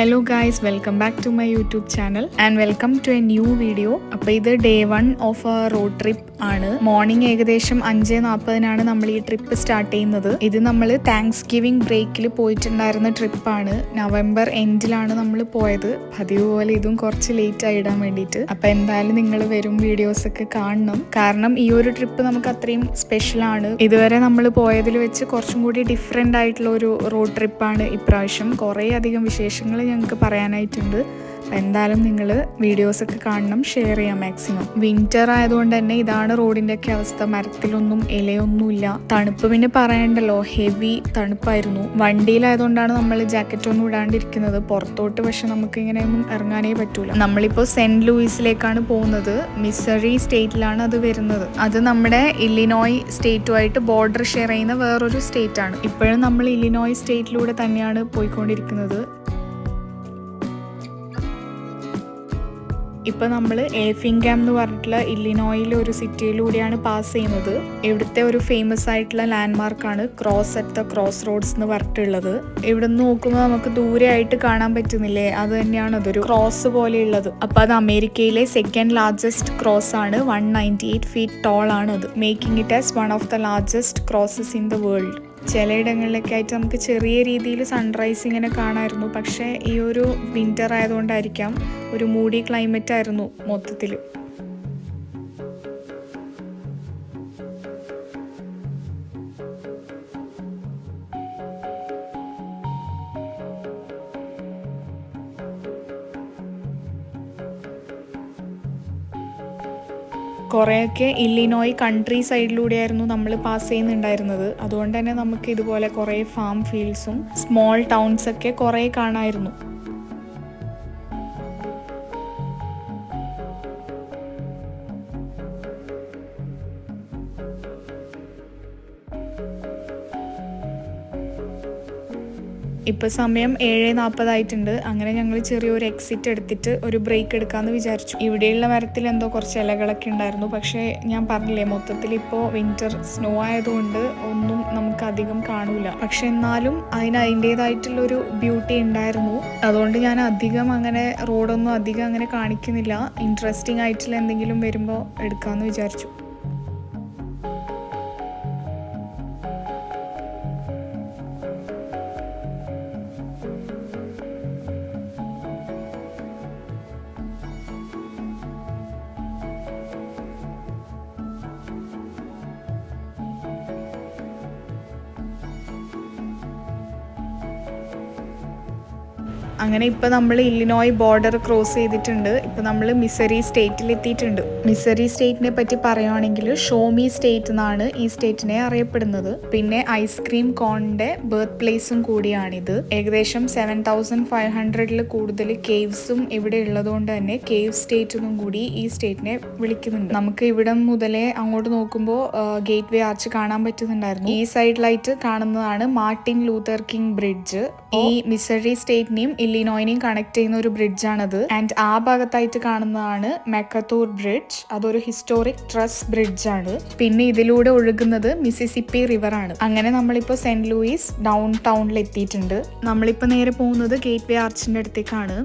Hello guys, welcome back to my YouTube channel and welcome to a new video. അപ്പോൾ ഇത് day 1 of A road trip ആണ്. Morning ഏകദേശം 5:40 നമ്മൾ ഈ trip start ചെയ്യുന്നത്. ഇത് നമ്മൾ താങ്ക്സ് ഗിവിംഗ് ബ്രേക്കിൽ പോയിട്ടുണ്ടായിരുന്ന ട്രിപ്പാണ്. നവംബർ എൻഡിലാണ് നമ്മൾ പോയത്. പതിവ് പോലെ ഇതും കുറച്ച് ലേറ്റ് ആയി ഇടാൻ വേണ്ടിയിട്ട്. അപ്പോൾ എന്തായാലും നിങ്ങൾ വരും വീഡിയോസ് ഒക്കെ കാണണം. കാരണം ഈ ഒരു ട്രിപ്പ് നമുക്ക് അത്രയും സ്പെഷ്യലാണ്. ഇതുവരെ നമ്മൾ പോയതിൽ വെച്ച് കുറച്ചും കൂടി ഡിഫറെൻ്റ് ആയിട്ടുള്ള ഒരു റോഡ് ട്രിപ്പാണ് ഇപ്രാവശ്യം. കുറേ അധികം വിശേഷങ്ങൾ ഞങ്ങൾക്ക് പറയാനായിട്ടുണ്ട്. അപ്പം എന്തായാലും നിങ്ങൾ വീഡിയോസൊക്കെ കാണണം, ഷെയർ ചെയ്യാം മാക്സിമം. വിൻ്റർ ആയതുകൊണ്ട് തന്നെ ഇതാണ് റോഡിൻ്റെയൊക്കെ അവസ്ഥ. മരത്തിലൊന്നും ഇലയൊന്നുമില്ല. തണുപ്പ് പിന്നെ പറയണ്ടല്ലോ, ഹെവി തണുപ്പായിരുന്നു. വണ്ടിയിലായതുകൊണ്ടാണ് നമ്മൾ ജാക്കറ്റ് ഒന്നും ഇടാണ്ടിരിക്കുന്നത്. പുറത്തോട്ട് പക്ഷെ നമുക്ക് ഇങ്ങനെയൊന്നും ഇറങ്ങാനേ പറ്റൂല. നമ്മളിപ്പോൾ സെൻറ്റ് ലൂയിസിലേക്കാണ് പോകുന്നത്. മിസറി സ്റ്റേറ്റിലാണ് അത് വരുന്നത്. അത് നമ്മുടെ ഇല്ലിനോയ് സ്റ്റേറ്റുമായിട്ട് ബോർഡർ ഷെയർ ചെയ്യുന്ന വേറൊരു സ്റ്റേറ്റ് ആണ്. ഇപ്പോഴും നമ്മൾ ഇല്ലിനോയ് സ്റ്റേറ്റിലൂടെ തന്നെയാണ് പോയിക്കൊണ്ടിരിക്കുന്നത്. ഇപ്പോൾ നമ്മൾ എഫിംഗാം എന്ന് പറഞ്ഞിട്ടുള്ള ഇല്ലിനോയിലെ ഒരു സിറ്റിയിലൂടെയാണ് പാസ് ചെയ്യുന്നത്. ഇവിടുത്തെ ഒരു ഫേമസ് ആയിട്ടുള്ള ലാൻഡ്മാർക്കാണ് cross at the crossroads എന്ന് പറഞ്ഞിട്ടുള്ളത്. ഇവിടെ നിന്ന് നോക്കുമ്പോൾ നമുക്ക് ദൂരെ ആയിട്ട് കാണാൻ പറ്റുന്നില്ലേ, അത് തന്നെയാണ് അതൊരു ക്രോസ് പോലെയുള്ളത്. അപ്പോൾ അത് അമേരിക്കയിലെ സെക്കൻഡ് ലാർജസ്റ്റ് ക്രോസ് ആണ്. 198 ഫീറ്റ് ടോൾ ആണ് അത്, making it as one of the largest crosses in the world. ചിലയിടങ്ങളിലൊക്കെ ആയിട്ട് നമുക്ക് ചെറിയ രീതിയിൽ സൺറൈസ് ഇങ്ങനെ കാണാമായിരുന്നു. പക്ഷേ ഈ ഒരു വിൻ്റർ ആയതുകൊണ്ടായിരിക്കാം ഒരു മൂടി ക്ലൈമറ്റ് ആയിരുന്നു മൊത്തത്തിൽ. കുറേയൊക്കെ ഇല്ലിനോയ് കൺട്രി സൈഡിലൂടെയായിരുന്നു നമ്മൾ പാസ് ചെയ്യുന്നുണ്ടായിരുന്നത്. അതുകൊണ്ട് തന്നെ നമുക്ക് ഇതുപോലെ കുറേ ഫാം ഫീൽഡ്സും സ്മോൾ ടൗൺസൊക്കെ കുറേ കാണാമായിരുന്നു. ഇപ്പോൾ സമയം 7:40 ആയിട്ടുണ്ട്. അങ്ങനെ ഞങ്ങൾ ചെറിയൊരു എക്സിറ്റ് എടുത്തിട്ട് ഒരു ബ്രേക്ക് എടുക്കാമെന്ന് വിചാരിച്ചു. ഇവിടെയുള്ള മരത്തിൽ എന്തോ കുറച്ച് ഇലകളൊക്കെ ഉണ്ടായിരുന്നു. പക്ഷേ ഞാൻ പറഞ്ഞില്ലേ, മൊത്തത്തിൽ ഇപ്പോൾ വിൻ്റർ സ്നോ ആയതുകൊണ്ട് ഒന്നും നമുക്ക് അധികം കാണൂല. പക്ഷെ എന്നാലും അതിൻ്റേതായിട്ടുള്ളൊരു ബ്യൂട്ടി ഉണ്ടായിരുന്നു. അതുകൊണ്ട് ഞാൻ അധികം അങ്ങനെ റോഡൊന്നും അധികം അങ്ങനെ കാണിക്കുന്നില്ല. ഇൻട്രസ്റ്റിംഗ് ആയിട്ടുള്ള എന്തെങ്കിലും വരുമ്പോൾ എടുക്കാമെന്ന് വിചാരിച്ചു. അങ്ങനെ ഇപ്പോൾ നമ്മൾ ഇല്ലിനോയ് ബോർഡർ ക്രോസ് ചെയ്തിട്ടുണ്ട്. ഇപ്പോൾ നമ്മൾ മിസറി സ്റ്റേറ്റിൽ എത്തിയിട്ടുണ്ട്. മിസറി സ്റ്റേറ്റിനെ പറ്റി പറയുകയാണെങ്കിൽ ഷോമി സ്റ്റേറ്റ് എന്നാണ് ഈ സ്റ്റേറ്റിനെ അറിയപ്പെടുന്നത്. പിന്നെ ഐസ്ക്രീം കോണിൻ്റെ ബർത്ത് പ്ലേസും കൂടിയാണിത്. ഏകദേശം 7500 കൂടുതൽ കേവ്സും ഇവിടെ ഉള്ളതുകൊണ്ട് തന്നെ കേവ് സ്റ്റേറ്റ് എന്നും കൂടി ഈ സ്റ്റേറ്റിനെ വിളിക്കുന്നുണ്ട്. നമുക്ക് ഇവിടെ മുതലേ അങ്ങോട്ട് നോക്കുമ്പോൾ ഗേറ്റ് വേ ആർച്ച് കാണാൻ പറ്റുന്നുണ്ടായിരുന്നു. ഈ സൈഡിലായിട്ട് കാണുന്നതാണ് മാർട്ടിൻ ലൂതർ കിങ് ബ്രിഡ്ജ്. ഈ മിസറി സ്റ്റേറ്റിനെയും ഇല്ലിനോയിനെയും കണക്ട് ചെയ്യുന്ന ഒരു ബ്രിഡ്ജാണത്. ആൻഡ് ആ ഭാഗത്തായിട്ട് കാണുന്നതാണ് മെക്കത്തൂർ ബ്രിഡ്ജ്. അതൊരു ഹിസ്റ്റോറിക് ട്രസ് ബ്രിഡ്ജ് ആണ്. പിന്നെ ഇതിലൂടെ ഒഴുകുന്നത് മിസിസിപ്പി റിവർ ആണ്. അങ്ങനെ നമ്മളിപ്പോൾ സെന്റ് ലൂയിസ് ഡൗൺ ടൗണിൽ എത്തിയിട്ടുണ്ട്. നമ്മളിപ്പോൾ നേരെ പോകുന്നത് ഗേറ്റ് വേ ആർച്ചിന്റെ അടുത്തേക്കാണ്.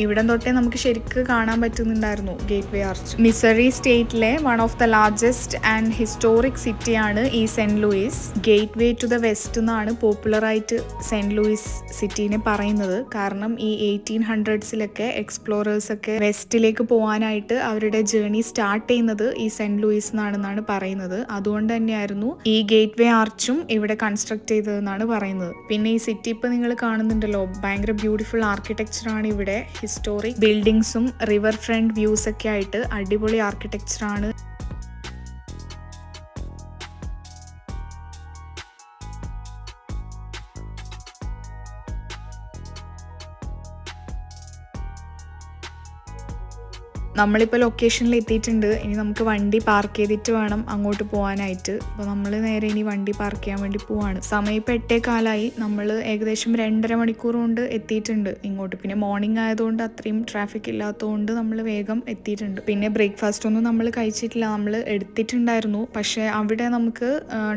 ഇവിടെ തൊട്ടേ നമുക്ക് ശരിക്ക് കാണാൻ പറ്റുന്നുണ്ടായിരുന്നു ഗേറ്റ് വേ ആർച്ച്. മിസറി സ്റ്റേറ്റിലെ one of the largest and historic സിറ്റിയാണ് ഈ Saint Louis. Gateway to the west എന്നാണ് പോപ്പുലറായിട്ട് സെന്റ് ലൂയിസ് സിറ്റീനെ പറയുന്നത്. കാരണം ഈ 1800s എക്സ്പ്ലോറേഴ്സൊക്കെ വെസ്റ്റിലേക്ക് പോകാനായിട്ട് അവരുടെ ജേർണി സ്റ്റാർട്ട് ചെയ്യുന്നത് ഈ സെന്റ് ലൂയിസ് എന്നാണെന്നാണ് പറയുന്നത്. അതുകൊണ്ട് തന്നെയായിരുന്നു ഈ ഗേറ്റ് വേ ആർച്ചും ഇവിടെ കൺസ്ട്രക്ട് ചെയ്തതെന്നാണ് പറയുന്നത്. പിന്നെ ഈ സിറ്റി ഇപ്പോൾ നിങ്ങൾ കാണുന്നുണ്ടല്ലോ, ഭയങ്കര ബ്യൂട്ടിഫുൾ ആർക്കിടെക്ചറാണ് ഇവിടെ. ഹിസ്റ്റോറിക് ബിൽഡിങ്സും റിവർ ഫ്രണ്ട് വ്യൂസ് ഒക്കെ ആയിട്ട് അടിപൊളി ആർക്കിടെക്ചറാണ്. നമ്മളിപ്പോൾ ലൊക്കേഷനിൽ എത്തിയിട്ടുണ്ട്. ഇനി നമുക്ക് വണ്ടി പാർക്ക് ചെയ്തിട്ട് വേണം അങ്ങോട്ട് പോകാനായിട്ട്. അപ്പോൾ നമ്മൾ നേരെ ഇനി വണ്ടി പാർക്ക് ചെയ്യാൻ വേണ്ടി പോവാണ്. സമയം ഇപ്പോൾ 8:15. നമ്മൾ ഏകദേശം 2.5 മണിക്കൂർ കൊണ്ട് എത്തിയിട്ടുണ്ട് ഇങ്ങോട്ട്. പിന്നെ മോർണിംഗ് ആയതുകൊണ്ട് അത്രയും ട്രാഫിക് ഇല്ലാത്തതുകൊണ്ട് നമ്മൾ വേഗം എത്തിയിട്ടുണ്ട്. പിന്നെ ബ്രേക്ക്ഫാസ്റ്റ് ഒന്നും നമ്മൾ കഴിച്ചിട്ടില്ല. നമ്മൾ എടുത്തിട്ടുണ്ടായിരുന്നു, പക്ഷേ അവിടെ നമുക്ക്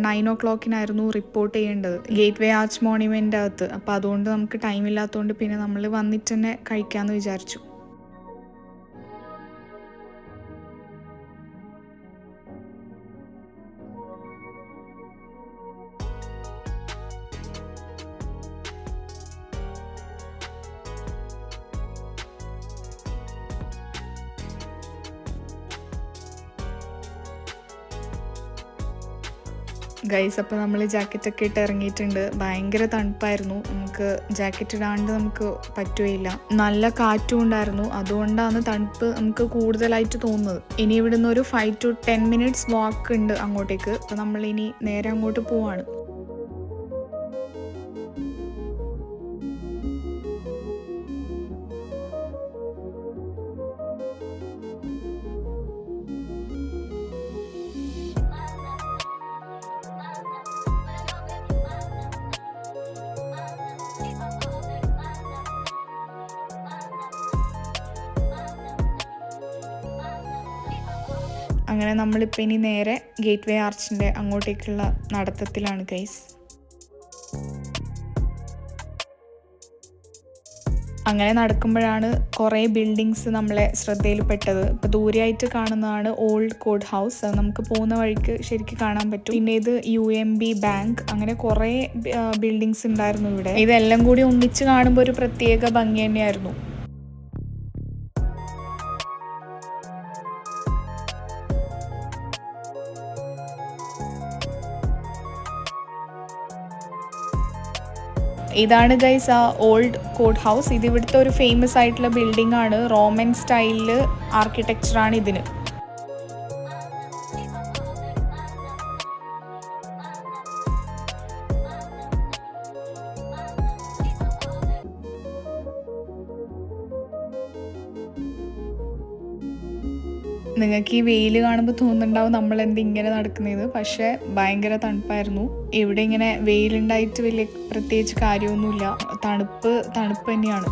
9 o'clockനായിരുന്നു റിപ്പോർട്ട് ചെയ്യേണ്ടത് ഗേറ്റ് വേ ആർച്ച് മോണുമെൻ്റ് അകത്ത്. അപ്പോൾ അതുകൊണ്ട് നമുക്ക് ടൈം ഇല്ലാത്തതുകൊണ്ട് പിന്നെ നമ്മൾ വന്നിട്ട് തന്നെ കഴിക്കാമെന്ന് വിചാരിച്ചു. ഗൈസ്, അപ്പോൾ നമ്മൾ ജാക്കറ്റൊക്കെ ഇട്ട് ഇറങ്ങിയിട്ടുണ്ട്. ഭയങ്കര തണുപ്പായിരുന്നു. നമുക്ക് ജാക്കറ്റ് ഇടാണ്ട് നമുക്ക് പറ്റുകയില്ല. നല്ല കാറ്റും ഉണ്ടായിരുന്നു. അതുകൊണ്ടാണ് തണുപ്പ് നമുക്ക് കൂടുതലായിട്ട് തോന്നുന്നത്. ഇനി ഇവിടുന്ന് ഒരു 5 to 10 minutes വാക്ക് ഉണ്ട് അങ്ങോട്ടേക്ക്. അപ്പോൾ നമ്മൾ ഇനി നേരെ അങ്ങോട്ട് പോവാണ്. അങ്ങനെ നമ്മളിപ്പോൾ ഇനി നേരെ ഗേറ്റ് വേ ആർച്ചിൻ്റെ അങ്ങോട്ടേക്കുള്ള നടത്തത്തിലാണ് ഗൈസ്. അങ്ങനെ നടക്കുമ്പോഴാണ് കുറേ ബിൽഡിങ്സ് നമ്മളെ ശ്രദ്ധയിൽപ്പെട്ടത്. ഇപ്പോൾ ദൂരെയായിട്ട് കാണുന്നതാണ് ഓൾഡ് കോഡ് ഹൗസ്. അത് നമുക്ക് പോകുന്ന വഴിക്ക് ശരിക്കും കാണാൻ പറ്റും. പിന്നെ ഇത് UMB ബാങ്ക്. അങ്ങനെ കുറേ ബിൽഡിങ്സ് ഉണ്ടായിരുന്നു ഇവിടെ. ഇതെല്ലാം കൂടി ഒന്നിച്ച് കാണുമ്പോൾ ഒരു പ്രത്യേക ഭംഗി തന്നെയായിരുന്നു. ഇതാണ് ഗൈസ് ആ ഓൾഡ് കോഡ് ഹൗസ്. ഇത് ഇവിടുത്തെ ഒരു ഫേമസ് ആയിട്ടുള്ള ബിൽഡിംഗ് ആണ്. റോമൻ സ്റ്റൈലിൽ ആർക്കിടെക്ചറാണ് ഇതിന്. നിങ്ങൾക്ക് ഈ വെയിൽ കാണുമ്പോൾ തോന്നുന്നുണ്ടാവും നമ്മൾ എന്ത് ഇങ്ങനെ നടക്കുന്നത്. പക്ഷേ ഭയങ്കര തണുപ്പായിരുന്നു. ഇവിടെ ഇങ്ങനെ വെയിലുണ്ടായിട്ട് വലിയ പ്രത്യേകിച്ച് കാര്യമൊന്നുമില്ല. തണുപ്പ് തന്നെയാണ്.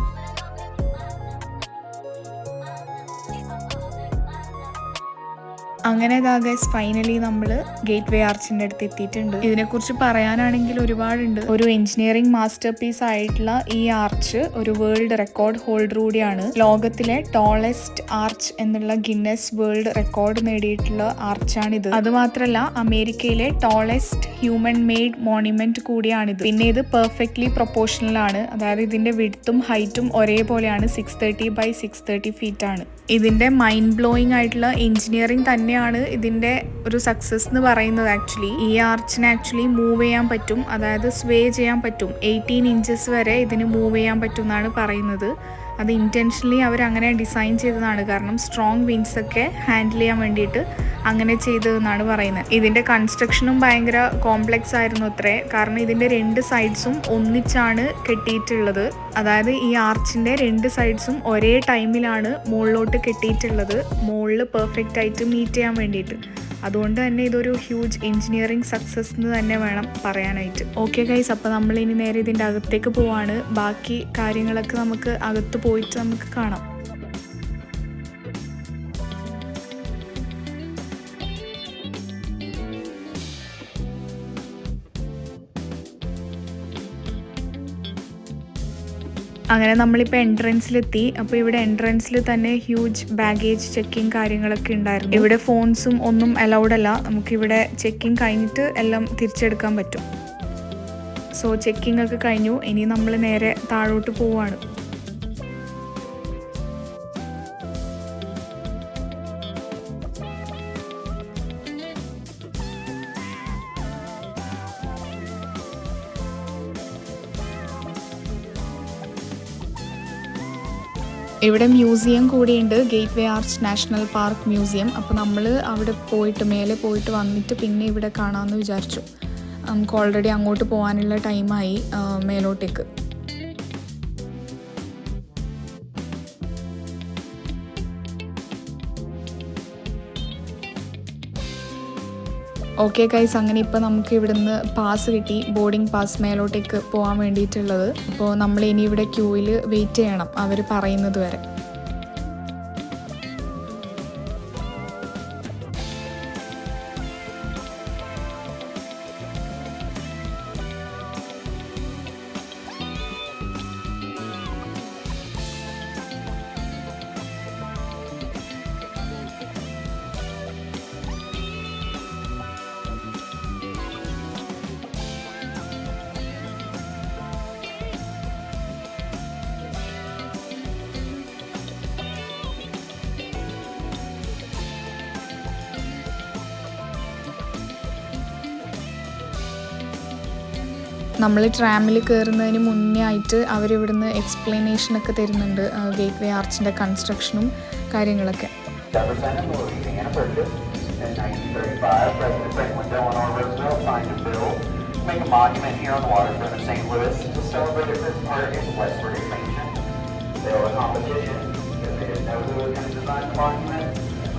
അങ്ങനെ ഗൈസ് ഫൈനലി നമ്മൾ ഗേറ്റ് വേ ആർച്ചിൻ്റെ അടുത്ത് എത്തിയിട്ടുണ്ട്. ഇതിനെക്കുറിച്ച് പറയാനാണെങ്കിൽ ഒരുപാടുണ്ട്. ഒരു എഞ്ചിനീയറിംഗ് മാസ്റ്റർ പീസ് ആയിട്ടുള്ള ഈ ആർച്ച് ഒരു വേൾഡ് റെക്കോർഡ് ഹോൾഡർ കൂടിയാണ്. ലോകത്തിലെ ടോളസ്റ്റ് ആർച്ച് എന്നുള്ള ഗിന്നസ് വേൾഡ് റെക്കോർഡ് നേടിയിട്ടുള്ള ആർച്ചാണിത്. അതുമാത്രമല്ല അമേരിക്കയിലെ ടോളസ്റ്റ് ഹ്യൂമൻ മെയ്ഡ് മോണ്യുമെന്റ് കൂടിയാണിത്. പിന്നെ ഇത് പെർഫെക്റ്റ്ലി പ്രൊപ്പോർഷണൽ ആണ്. അതായത് ഇതിന്റെ വിഡ്ത്തും ഹൈറ്റും ഒരേപോലെയാണ്. 630 by 630 ഫീറ്റ് ആണ്. ഇതിന്റെ മൈൻഡ് ബ്ലോയിങ് ആയിട്ടുള്ള എഞ്ചിനീയറിംഗ് തന്നെയാണ് ഇതിന്റെ ഒരു സക്സസ് എന്ന് പറയുന്നത്. ആക്ച്വലി ഈ ആർച്ചിനെ മൂവ് ചെയ്യാൻ പറ്റും, അതായത് സ്വേ ചെയ്യാൻ പറ്റും. 18 inches വരെ ഇതിന് മൂവ് ചെയ്യാൻ പറ്റും എന്നാണ് പറയുന്നത്. അത് ഇന്റൻഷനലി അവരങ്ങനെ ഡിസൈൻ ചെയ്തതാണ്. കാരണം സ്ട്രോങ് വിൻഡ്സ് ഒക്കെ ഹാൻഡിൽ ചെയ്യാൻ വേണ്ടിയിട്ട് അങ്ങനെ ചെയ്തതെന്നാണ് പറയുന്നത്. ഇതിൻ്റെ കൺസ്ട്രക്ഷനും ഭയങ്കര കോംപ്ലെക്സ് ആയിരുന്നു അത്രേ. കാരണം ഇതിൻ്റെ 2 സൈഡ്സും ഒന്നിച്ചാണ് കെട്ടിയിട്ടുള്ളത്. അതായത് ഈ ആർച്ചിൻ്റെ 2 സൈഡ്സും ഒരേ ടൈമിലാണ് മുകളിലോട്ട് കെട്ടിയിട്ടുള്ളത്, മുകളിൽ പെർഫെക്റ്റ് ആയിട്ട് മീറ്റ് ചെയ്യാൻ വേണ്ടിയിട്ട്. അതുകൊണ്ട് തന്നെ ഇതൊരു ഹ്യൂജ് എഞ്ചിനീയറിംഗ് സക്സസ് എന്ന് തന്നെ വേണം പറയാനായിട്ട്. ഓക്കെ ഗൈസ്, അപ്പോൾ നമ്മൾ ഇനി നേരെ ഇതിൻ്റെ അകത്തേക്ക് പോവാണ്. ബാക്കി കാര്യങ്ങളൊക്കെ നമുക്ക് അകത്ത് പോയിട്ട് നമുക്ക് കാണാം. അങ്ങനെ നമ്മളിപ്പോൾ എൻട്രൻസിലെത്തി. അപ്പോൾ ഇവിടെ എൻട്രൻസിൽ തന്നെ ഹ്യൂജ് ബാഗേജ് ചെക്കിങ് കാര്യങ്ങളൊക്കെ ഉണ്ടായിരുന്നു. ഇവിടെ ഫോൺസും ഒന്നും അലൗഡ് അല്ല. നമുക്കിവിടെ ചെക്കിങ് കഴിഞ്ഞിട്ട് എല്ലാം തിരിച്ചെടുക്കാൻ പറ്റും. സോ ചെക്കിങ് ഒക്കെ കഴിഞ്ഞു. ഇനി നമ്മൾ നേരെ താഴോട്ട് പോവാണ്. ഇവിടെ മ്യൂസിയം കൂടിയുണ്ട്, ഗേറ്റ് വേ ആർച്ച് നാഷണൽ പാർക്ക് മ്യൂസിയം. അപ്പോൾ നമ്മൾ അവിടെ പോയിട്ട് മേലെ പോയിട്ട് വന്നിട്ട് പിന്നെ ഇവിടെ കാണാമെന്ന് വിചാരിച്ചു. നമുക്ക് ഓൾറെഡി അങ്ങോട്ട് പോകാനുള്ള ടൈമായി മേലോട്ടേക്ക്. ഓക്കെ ഗൈസ്, അങ്ങനെ ഇപ്പോൾ നമുക്ക് ഇവിടുന്ന് പാസ് കിട്ടി, ബോർഡിംഗ് പാസ് മേലോട്ടേക്ക് പോകാൻ വേണ്ടിയിട്ടുള്ളത്. അപ്പോൾ നമ്മൾ ഇനി ഇവിടെ ക്യൂവിൽ വെയിറ്റ് ചെയ്യണം അവർ പറയുന്നത് വരെ. നമ്മൾ ട്രാമിൽ കയറുന്നതിന് മുന്നേ ആയിട്ട് അവരിവിടുന്ന് എക്സ്പ്ലനേഷനൊക്കെ തരുന്നുണ്ട്, ഗേറ്റ് വേ ആർച്ചിൻ്റെ കൺസ്ട്രക്ഷനും കാര്യങ്ങളൊക്കെ.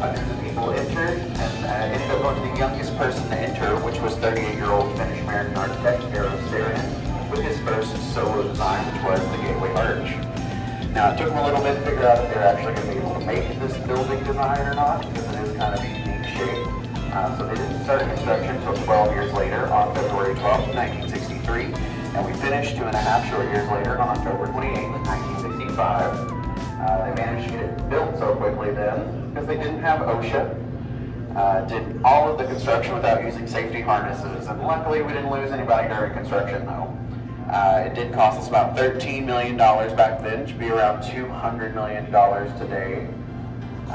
Hundreds of people entered, and ended up going to the youngest person to enter, which was 38-year-old Finnish-American architect Eero Saarinen, with his first solo design, which was the Gateway Arch. Now, it took them a little bit to figure out if they're actually going to be able to make this building design or not, because it is kind of a unique shape. So they didn't start construction until 12 years later, on February 12th, 1963, and we finished 2.5 short years later, on October 28th, 1965. They managed to get it built so quickly then because they didn't have OSHA. Did all of the construction without using safety harnesses, and luckily we didn't lose anybody during construction though. It did cost us about $13 million back then. It should be around $200 million today.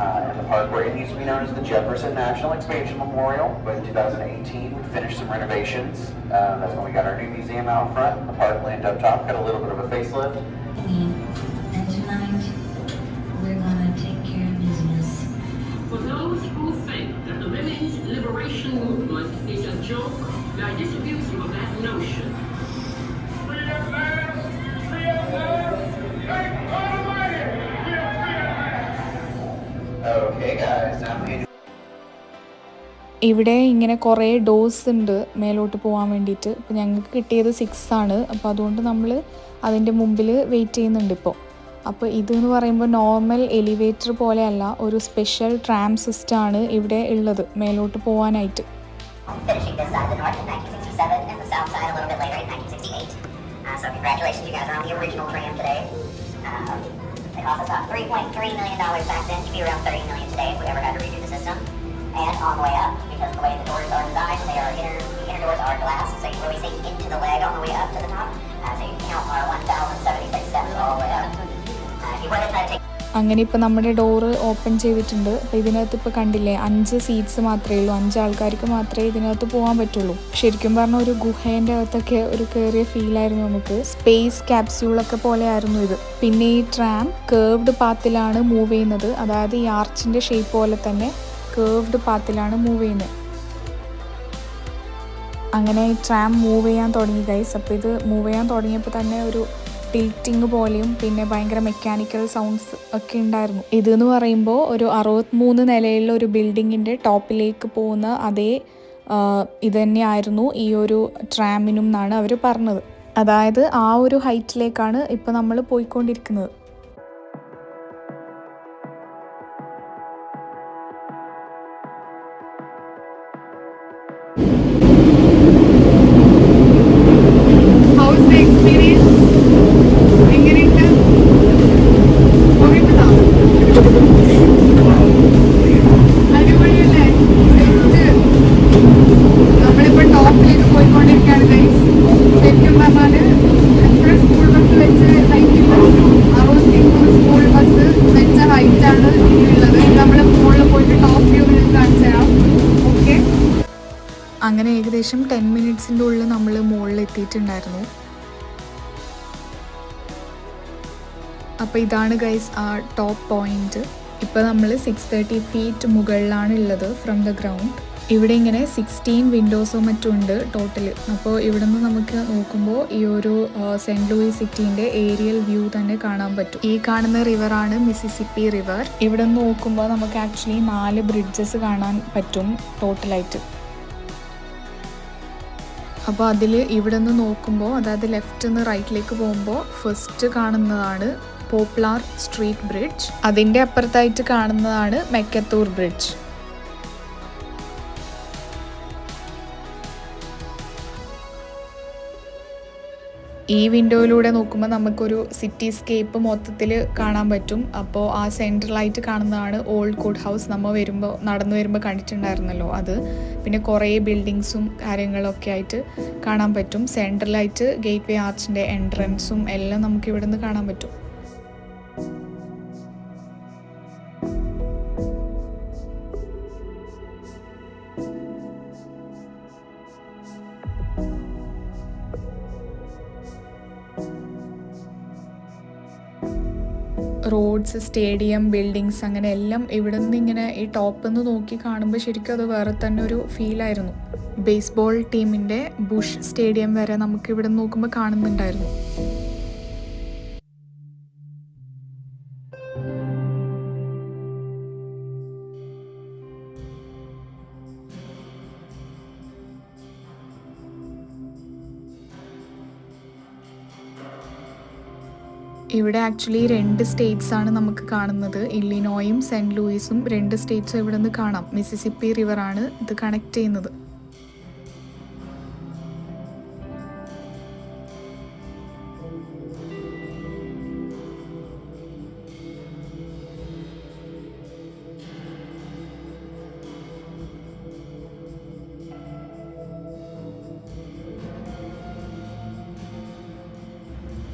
And the parkway used to be known as the Jefferson National Expansion Memorial, but in 2018 we finished some renovations. That's when we got our new museum out front. The parkland up top got a little bit of a facelift. And tonight, we're gonna take care of business. For those who think that the women's liberation movement is a joke, I disabuse you of that notion. Free at last! Free at last! Thank God Almighty! We are free at last! Okay guys, now we ഇവിടെ ഇങ്ങനെ കുറേ dose ഉണ്ട് മേലോട്ട് പോകാൻ വേണ്ടിയിട്ട്. അപ്പോൾ ഞങ്ങൾക്ക് കിട്ടിയത് 6 ആണ്. അപ്പോൾ അതുകൊണ്ട് നമ്മൾ അതിൻ്റെ മുമ്പിൽ വെയിറ്റ് ചെയ്യുന്നുണ്ട് ഇപ്പോൾ. അപ്പോൾ ഇതെന്ന് പറയുമ്പോൾ നോർമൽ എലിവേറ്റർ പോലെയല്ല, ഒരു സ്പെഷ്യൽ ട്രാം സിസ്റ്റമാണ് ഇവിടെ ഉള്ളത് മേലോട്ട് പോകാനായിട്ട്. Finishing this side of the north in 1967 and the south side a little bit later in 1968. So congratulations, you guys are on the original tram today. It cost us about $3.3 million back then. It should be around $30 million today if we ever had to redo the system. And on the way up, because of the way the doors are designed, the inner doors are glass, so you really see into the leg on the way up to the top. So you can count our 1,076 steps all the way up. If you want to try to take അങ്ങനെ ഇപ്പോൾ നമ്മുടെ door open ചെയ്തിട്ടുണ്ട്. അപ്പോൾ ഇതിനകത്ത് ഇപ്പോൾ കണ്ടില്ലേ 5 seats മാത്രമേ ഉള്ളൂ, 5 ആൾക്കാർക്ക് മാത്രമേ ഇതിനകത്ത് പോകാൻ പറ്റുള്ളൂ. ശരിക്കും പറഞ്ഞാൽ ഒരു ഗുഹേൻ്റെ അകത്തൊക്കെ ഒരു കയറിയ ഫീലായിരുന്നു നമുക്ക്. സ്പേസ് ക്യാപ്സ്യൂളൊക്കെ പോലെ ആയിരുന്നു ഇത്. പിന്നെ ഈ ട്രാം കേർവ്ഡ് പാത്തിലാണ് മൂവ് ചെയ്യുന്നത്, അതായത് ഈ ആർച്ചിൻ്റെ ഷേപ്പ് പോലെ തന്നെ കേർവ്ഡ് പാത്തിലാണ് മൂവ് ചെയ്യുന്നത്. അങ്ങനെ ഈ ട്രാം മൂവ് ചെയ്യാൻ തുടങ്ങി ഗൈസ്. അപ്പോൾ ഇത് മൂവ് ചെയ്യാൻ തുടങ്ങിയപ്പോൾ തന്നെ ഒരു ടിൽറ്റിങ് പോലെയും പിന്നെ ഭയങ്കര മെക്കാനിക്കൽ സൗണ്ട്സ് ഒക്കെ ഉണ്ടായിരുന്നു. ഇതെന്ന് പറയുമ്പോൾ ഒരു 63 നിലയുള്ള ഒരു ബിൽഡിങ്ങിൻ്റെ ടോപ്പിലേക്ക് പോകുന്ന അതേ ഇത് തന്നെയായിരുന്നു ഈ ഒരു ട്രാമിനും എന്നാണ് അവർ പറഞ്ഞത്. അതായത് ആ ഒരു ഹൈറ്റിലേക്കാണ് ഇപ്പോൾ നമ്മൾ പോയിക്കൊണ്ടിരിക്കുന്നത്. അങ്ങനെ ഏകദേശം 10 മിനിറ്റ്സിൻ്റെ ഉള്ളിൽ നമ്മൾ മുകളിൽ എത്തിയിട്ടുണ്ടായിരുന്നു. അപ്പോൾ ഇതാണ് ഗൈസ് ആ ടോപ്പ് പോയിന്റ്. ഇപ്പോൾ നമ്മൾ 630 ഫീറ്റ് മുകളിലാണ് ഉള്ളത് ഫ്രം ദ ഗ്രൗണ്ട്. ഇവിടെ ഇങ്ങനെ 16 വിൻഡോസും മറ്റും ഉണ്ട് ടോട്ടൽ. അപ്പോൾ ഇവിടെ നിന്ന് നമുക്ക് നോക്കുമ്പോൾ ഈ ഒരു സെൻറ്റ് ലൂയിസ് സിറ്റീൻ്റെ ഏരിയൽ വ്യൂ തന്നെ കാണാൻ പറ്റും. ഈ കാണുന്ന റിവറാണ് മിസിസിപ്പി റിവർ. ഇവിടെ നിന്ന് നോക്കുമ്പോൾ നമുക്ക് ആക്ച്വലി 4 ബ്രിഡ്ജസ് കാണാൻ പറ്റും ടോട്ടലായിട്ട്. അപ്പോൾ അതിൽ ഇവിടെ നിന്ന് നോക്കുമ്പോൾ, അതായത് ലെഫ്റ്റ് നിന്ന് റൈറ്റിലേക്ക് പോകുമ്പോൾ ഫസ്റ്റ് കാണുന്നതാണ് പോപ്ലാർ സ്ട്രീറ്റ് ബ്രിഡ്ജ്. അതിൻ്റെ അപ്പുറത്തായിട്ട് കാണുന്നതാണ് മെക്കത്തൂർ ബ്രിഡ്ജ്. ഈ വിൻഡോയിലൂടെ നോക്കുമ്പോൾ നമുക്കൊരു സിറ്റിസ്കേപ്പ് മൊത്തത്തിൽ കാണാൻ പറ്റും. അപ്പോൾ ആ സെൻട്രലായിട്ട് കാണുന്നതാണ് ഓൾഡ് കോർട്ട് ഹൗസ്. നമ്മൾ നടന്നു വരുമ്പോൾ കണ്ടിട്ടുണ്ടായിരുന്നല്ലോ അത്. പിന്നെ കുറേ ബിൽഡിങ്സും കാര്യങ്ങളൊക്കെ ആയിട്ട് കാണാൻ പറ്റും. സെൻട്രലായിട്ട് ഗേറ്റ് വേ ആർച്ചിൻ്റെ എൻട്രൻസും എല്ലാം നമുക്ക് ഇവിടെ നിന്ന് കാണാൻ പറ്റും. റോഡ്സ്, സ്റ്റേഡിയം, ബിൽഡിങ്സ്, അങ്ങനെ എല്ലാം ഇവിടെ നിന്ന് ഇങ്ങനെ ഈ ടോപ്പിൽ നിന്ന് നോക്കി കാണുമ്പോൾ ശരിക്കും അത് വേറെ തന്നെ ഒരു ഫീലായിരുന്നു. ബേസ്ബോൾ ടീമിൻ്റെ ബുഷ് സ്റ്റേഡിയം വരെ നമുക്ക് ഇവിടെ നിന്ന് നോക്കുമ്പോൾ കാണുന്നുണ്ടായിരുന്നു. ഇവിടെ ആക്ച്വലി 2 സ്റ്റേറ്റ്സ് ആണ് നമുക്ക് കാണുന്നത്. ഇല്ലിനോയും സെൻറ്റ് ലൂയിസും 2 സ്റ്റേറ്റ്സും ഇവിടെ നിന്ന് കാണാം. മിസിസിപ്പി റിവറാണ് ഇത് കണക്ട് ചെയ്യുന്നത്.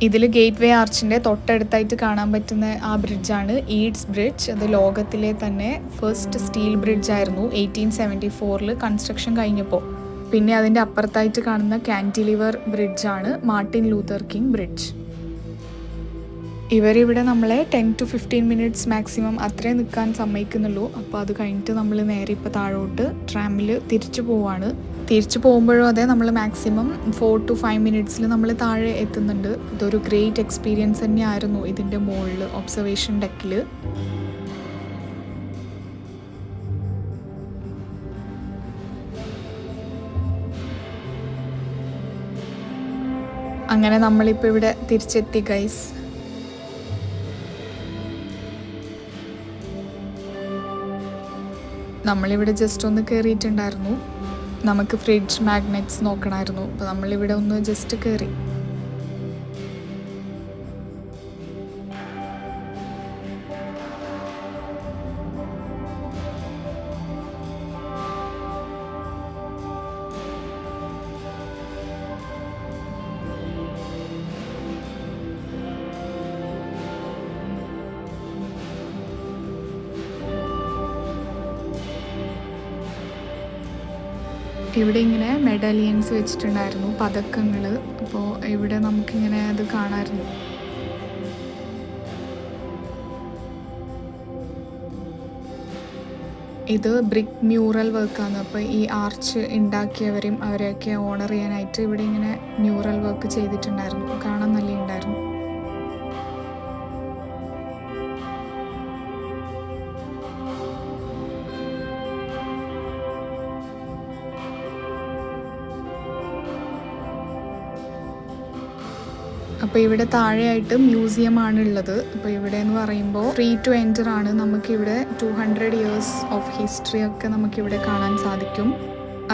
ഇതിൽ ഗേറ്റ് വേ ആർച്ചിൻ്റെ തൊട്ടടുത്തായിട്ട് കാണാൻ പറ്റുന്ന ആ ബ്രിഡ്ജാണ് ഈഡ്സ് ബ്രിഡ്ജ്. അത് ലോകത്തിലെ തന്നെ ഫസ്റ്റ് സ്റ്റീൽ ബ്രിഡ്ജ് ആയിരുന്നു 1874 കൺസ്ട്രക്ഷൻ കഴിഞ്ഞപ്പോൾ. പിന്നെ അതിൻ്റെ അപ്പുറത്തായിട്ട് കാണുന്ന കാൻറ്റിലിവർ ബ്രിഡ്ജാണ് മാർട്ടിൻ ലൂതർ കിങ് ബ്രിഡ്ജ്. ഇവരിവിടെ നമ്മളെ 10 to 15 minutes മാക്സിമം അത്രേ നിൽക്കാൻ സമ്മതിക്കുന്നുള്ളൂ. അപ്പോൾ അത് കഴിഞ്ഞിട്ട് നമ്മൾ നേരെ ഇപ്പോൾ താഴോട്ട് ട്രാമിൽ തിരിച്ചു പോവാണ്. തിരിച്ചു പോകുമ്പോഴും അതെ, നമ്മൾ മാക്സിമം 4 to 5 minutes നമ്മൾ താഴെ എത്തുന്നുണ്ട്. ഇതൊരു ഗ്രേറ്റ് എക്സ്പീരിയൻസ് തന്നെയായിരുന്നു ഇതിൻ്റെ മുകളിൽ ഒബ്സർവേഷൻ ഡെക്കിൽ. അങ്ങനെ നമ്മളിപ്പോൾ ഇവിടെ തിരിച്ചെത്തി ഗൈസ്. നമ്മളിവിടെ ജസ്റ്റ് ഒന്ന് കയറിയിട്ടുണ്ടായിരുന്നു. നമുക്ക് ഫ്രിഡ്ജ് മാഗ്നറ്റ്സ് നോക്കണമായിരുന്നു. അപ്പോൾ നമ്മളിവിടെ ഒന്ന് ജസ്റ്റ് കയറി. ഇവിടെ ഇങ്ങനെ മെഡാലിയൻസ് വെച്ചിട്ടുണ്ടായിരുന്നു, പതക്കങ്ങൾ. അപ്പോൾ ഇവിടെ നമുക്കിങ്ങനെ അത് കാണാമായിരുന്നു. ഇത് ബ്രിക്ക് മ്യൂറൽ വർക്കാണ്. അപ്പോൾ ഈ ആർച്ച് ഉണ്ടാക്കിയവരെയും അവരെയൊക്കെ ഓണർ ചെയ്യാനായിട്ട് ഇവിടെ ഇങ്ങനെ മ്യൂറൽ വർക്ക് ചെയ്തിട്ടുണ്ടായിരുന്നു. കാണാൻ നല്ല ഉണ്ടായിരുന്നു. അപ്പോൾ ഇവിടെ താഴെയായിട്ട് മ്യൂസിയം ആണ് ഉള്ളത്. അപ്പോൾ ഇവിടെ എന്ന് പറയുമ്പോൾ ഫ്രീ ടു എൻറ്റർ ആണ്. നമുക്കിവിടെ 200 years ഓഫ് ഹിസ്റ്ററി ഒക്കെ നമുക്കിവിടെ കാണാൻ സാധിക്കും.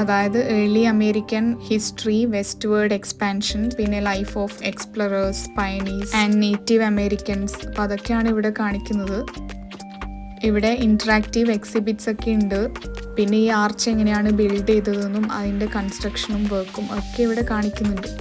അതായത് early American history, westward expansion, പിന്നെ life of explorers, pioneers and Native Americans. അപ്പോൾ അതൊക്കെയാണ് ഇവിടെ കാണിക്കുന്നത്. ഇവിടെ ഇൻറ്ററാക്റ്റീവ് എക്സിബിറ്റ്സ് ഒക്കെ ഉണ്ട്. പിന്നെ ഈ ആർച്ച് എങ്ങനെയാണ് ബിൽഡ് ചെയ്തതെന്നും അതിൻ്റെ കൺസ്ട്രക്ഷനും വർക്കും ഒക്കെ ഇവിടെ കാണിക്കുന്നുണ്ട്.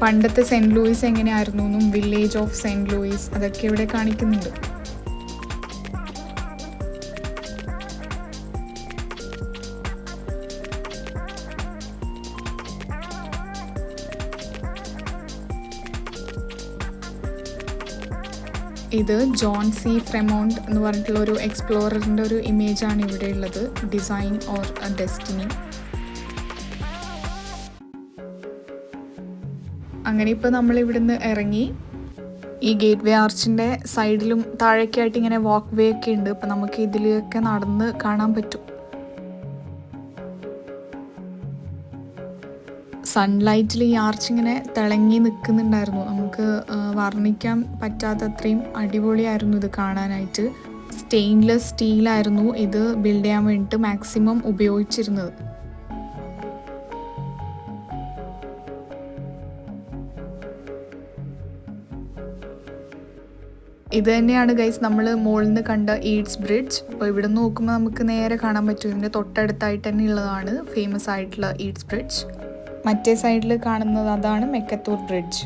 പണ്ടത്തെ സെൻറ്റ് ലൂയിസ് എങ്ങനെയായിരുന്നു എന്നും വില്ലേജ് ഓഫ് സെൻറ്റ് ലൂയിസ് അതൊക്കെ ഇവിടെ കാണിക്കുന്നുണ്ട്. ഇത് ജോൺ സി ഫ്രെമോണ്ട് എന്ന് പറഞ്ഞിട്ടുള്ള ഒരു എക്സ്പ്ലോററിൻ്റെ ഒരു ഇമേജാണ് ഇവിടെ ഉള്ളത്, ഡിസൈൻ ഓർ ഡെസ്റ്റിനി. അങ്ങനെ ഇപ്പോൾ നമ്മൾ ഇവിടുന്ന് ഇറങ്ങി. ഈ ഗേറ്റ് വേ ആർച്ചിൻ്റെ സൈഡിലും താഴേക്കായിട്ട് ഇങ്ങനെ വാക്ക് വേ ഒക്കെ ഉണ്ട്. അപ്പോൾ നമുക്ക് ഇതിലൊക്കെ നടന്ന് കാണാൻ പറ്റും. സൺലൈറ്റിൽ ഈ ആർച്ച് ഇങ്ങനെ തിളങ്ങി നിൽക്കുന്നുണ്ടായിരുന്നു. നമുക്ക് വർണ്ണിക്കാൻ പറ്റാത്തത്രയും അടിപൊളിയായിരുന്നു ഇത് കാണാനായിട്ട്. സ്റ്റെയിൻലെസ് സ്റ്റീലായിരുന്നു ഇത് ബിൽഡ് ചെയ്യാൻ വേണ്ടിയിട്ട് മാക്സിമം ഉപയോഗിച്ചിരുന്നത്. ഇത് തന്നെയാണ് ഗൈസ് നമ്മൾ മുകളിൽ നിന്ന് കണ്ട ഈഡ്സ് ബ്രിഡ്ജ്. അപ്പോൾ ഇവിടെ നിന്ന് നോക്കുമ്പോൾ നമുക്ക് നേരെ കാണാൻ പറ്റും. ഇതിൻ്റെ തൊട്ടടുത്തായിട്ട് തന്നെ ഉള്ളതാണ് ഫേമസ് ആയിട്ടുള്ള ഈഡ്സ് ബ്രിഡ്ജ്. മറ്റേ സൈഡിൽ കാണുന്നത് അതാണ് മെക്കത്തൂർ ബ്രിഡ്ജ്.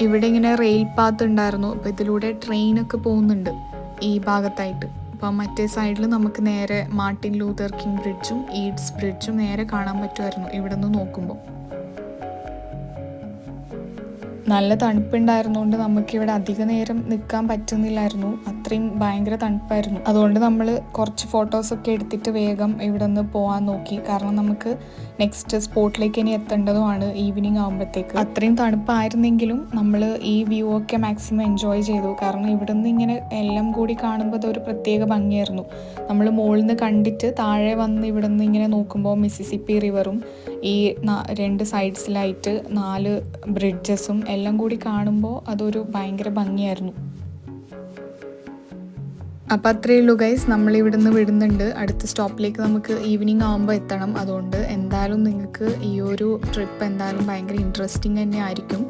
ഇവിടെ ഇങ്ങനെ റെയിൽ പാത്ത് ഉണ്ടായിരുന്നു. അപ്പോൾ ഇതിലൂടെ ട്രെയിനൊക്കെ പോകുന്നുണ്ട് ഈ ഭാഗത്തായിട്ട്. അപ്പം മറ്റേ സൈഡിൽ നമുക്ക് നേരെ മാർട്ടിൻ ലൂതർ കിങ് ബ്രിഡ്ജും ഈഡ്സ് ബ്രിഡ്ജും നേരെ കാണാൻ പറ്റുമായിരുന്നു ഇവിടെ നിന്ന് നോക്കുമ്പോൾ. നല്ല തണുപ്പുണ്ടായിരുന്നുകൊണ്ട് നമുക്കിവിടെ അധിക നേരം നിൽക്കാൻ പറ്റുന്നില്ലായിരുന്നു. അത്രയും ഭയങ്കര തണുപ്പായിരുന്നു. അതുകൊണ്ട് നമ്മൾ കുറച്ച് ഫോട്ടോസൊക്കെ എടുത്തിട്ട് വേഗം ഇവിടെ നിന്ന് പോകാൻ നോക്കി. കാരണം നമുക്ക് നെക്സ്റ്റ് സ്പോട്ടിലേക്ക് ഇനി എത്തേണ്ടതുമാണ് ഈവനിങ് ആകുമ്പോഴത്തേക്ക്. അത്രയും തണുപ്പായിരുന്നെങ്കിലും നമ്മൾ ഈ വ്യൂ ഒക്കെ മാക്സിമം എൻജോയ് ചെയ്തു. കാരണം ഇവിടെ നിന്ന് ഇങ്ങനെ എല്ലാം കൂടി കാണുമ്പോൾ അതൊരു പ്രത്യേക ഭംഗിയായിരുന്നു. നമ്മൾ മുകളിൽ നിന്ന് കണ്ടിട്ട് താഴെ വന്ന് ഇവിടെ നിന്ന് ഇങ്ങനെ നോക്കുമ്പോൾ മിസിസിപ്പി റിവറും ഈ 2 സൈഡ്സിലായിട്ട് 4 ബ്രിഡ്ജസും എല്ലാം കൂടി കാണുമ്പോൾ അതൊരു ഭയങ്കര ഭംഗിയായിരുന്നു. അപ്പം അത്രയേ ഉള്ളൂ ഗൈസ്, നമ്മളിവിടുന്ന് വിടുന്നുണ്ട്. അടുത്ത സ്റ്റോപ്പിലേക്ക് നമുക്ക് ഈവനിങ് ആകുമ്പോൾ എത്തണം. അതുകൊണ്ട് എന്തായാലും നിങ്ങൾക്ക് ഈ ഒരു ട്രിപ്പ് എന്തായാലും ഭയങ്കര ഇൻട്രസ്റ്റിംഗ് തന്നെ ആയിരിക്കും.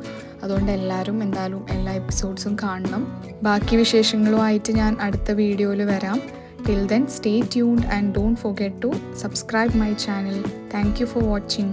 അതുകൊണ്ട് എല്ലാവരും എന്തായാലും എല്ലാ എപ്പിസോഡ്സും കാണണം. ബാക്കി വിശേഷങ്ങളുമായിട്ട് ഞാൻ അടുത്ത വീഡിയോയിൽ വരാം. Till then, stay tuned and don't forget to subscribe my channel. Thank you for watching.